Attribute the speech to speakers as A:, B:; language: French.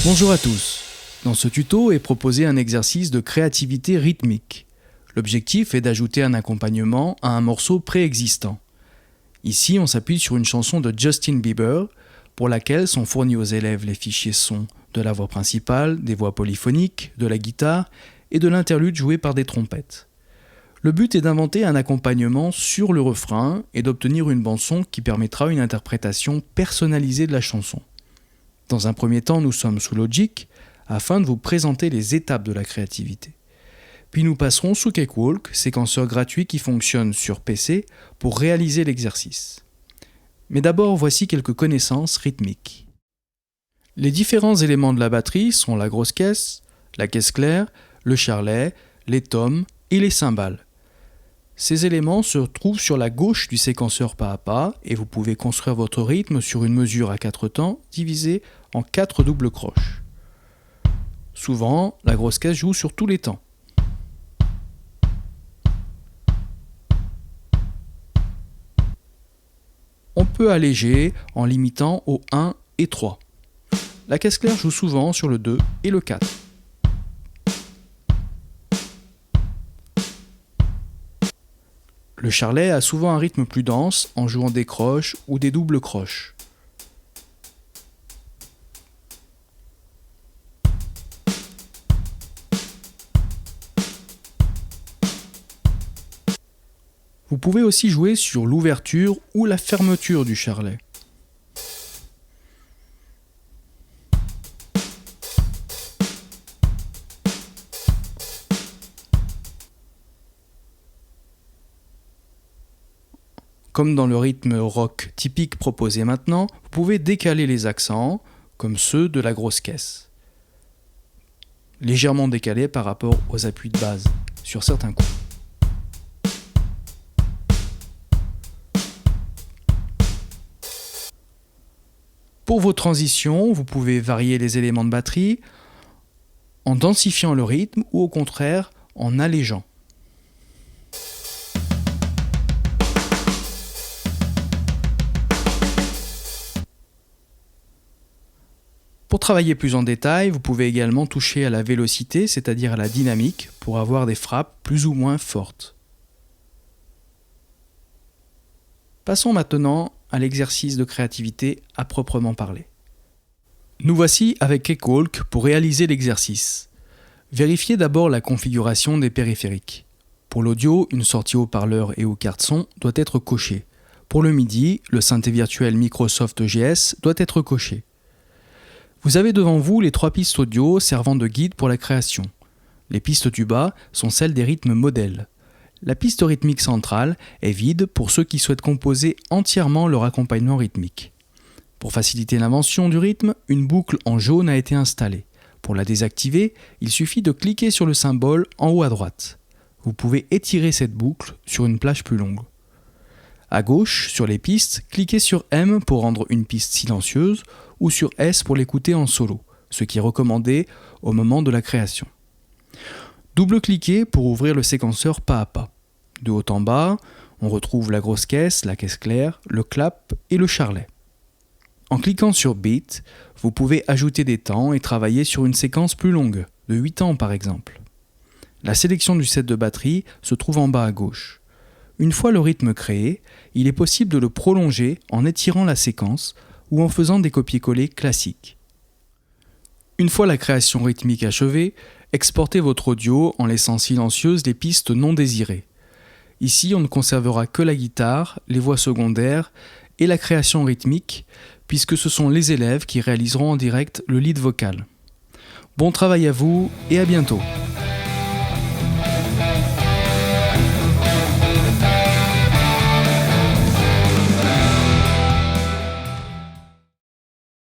A: Bonjour à tous. Dans ce tuto est proposé un exercice de créativité rythmique. L'objectif est d'ajouter un accompagnement à un morceau préexistant. Ici, on s'appuie sur une chanson de Justin Bieber, pour laquelle sont fournis aux élèves les fichiers son de la voix principale, des voix polyphoniques, de la guitare et de l'interlude joué par des trompettes. Le but est d'inventer un accompagnement sur le refrain et d'obtenir une bande-son qui permettra une interprétation personnalisée de la chanson. Dans un premier temps, nous sommes sous Logic, afin de vous présenter les étapes de la créativité. Puis nous passerons sous Cakewalk, séquenceur gratuit qui fonctionne sur PC pour réaliser l'exercice. Mais d'abord, voici quelques connaissances rythmiques. Les différents éléments de la batterie sont la grosse caisse, la caisse claire, le charlet, les toms et les cymbales. Ces éléments se trouvent sur la gauche du séquenceur pas à pas et vous pouvez construire votre rythme sur une mesure à 4 temps divisée en 4 doubles croches. Souvent, la grosse caisse joue sur tous les temps. On peut alléger en limitant au 1 et 3. La caisse claire joue souvent sur le 2 et le 4. Le charlet a souvent un rythme plus dense en jouant des croches ou des doubles croches. Vous pouvez aussi jouer sur l'ouverture ou la fermeture du charlet. Comme dans le rythme rock typique proposé maintenant, vous pouvez décaler les accents, comme ceux de la grosse caisse. Légèrement décalés par rapport aux appuis de base, sur certains coups. Pour vos transitions, vous pouvez varier les éléments de batterie en densifiant le rythme ou au contraire en allégeant. Pour travailler plus en détail, vous pouvez également toucher à la vélocité, c'est-à-dire à la dynamique, pour avoir des frappes plus ou moins fortes. Passons maintenant à l'exercice de créativité à proprement parler. Nous voici avec Cakewalk pour réaliser l'exercice. Vérifiez d'abord la configuration des périphériques. Pour l'audio, une sortie haut-parleur et ou carte son doit être cochée. Pour le MIDI, le synthé virtuel Microsoft EGS doit être coché. Vous avez devant vous les 3 pistes audio servant de guide pour la création. Les pistes du bas sont celles des rythmes modèles. La piste rythmique centrale est vide pour ceux qui souhaitent composer entièrement leur accompagnement rythmique. Pour faciliter l'invention du rythme, une boucle en jaune a été installée. Pour la désactiver, il suffit de cliquer sur le symbole en haut à droite. Vous pouvez étirer cette boucle sur une plage plus longue. À gauche, sur les pistes, cliquez sur M pour rendre une piste silencieuse ou sur S pour l'écouter en solo, ce qui est recommandé au moment de la création. Double-cliquez pour ouvrir le séquenceur pas à pas. De haut en bas, on retrouve la grosse caisse, la caisse claire, le clap et le charlet. En cliquant sur Beat, vous pouvez ajouter des temps et travailler sur une séquence plus longue, de 8 temps par exemple. La sélection du set de batterie se trouve en bas à gauche. Une fois le rythme créé, il est possible de le prolonger en étirant la séquence ou en faisant des copier-coller classiques. Une fois la création rythmique achevée, exportez votre audio en laissant silencieuses les pistes non désirées. Ici, on ne conservera que la guitare, les voix secondaires et la création rythmique, puisque ce sont les élèves qui réaliseront en direct le lead vocal. Bon travail à vous et à bientôt!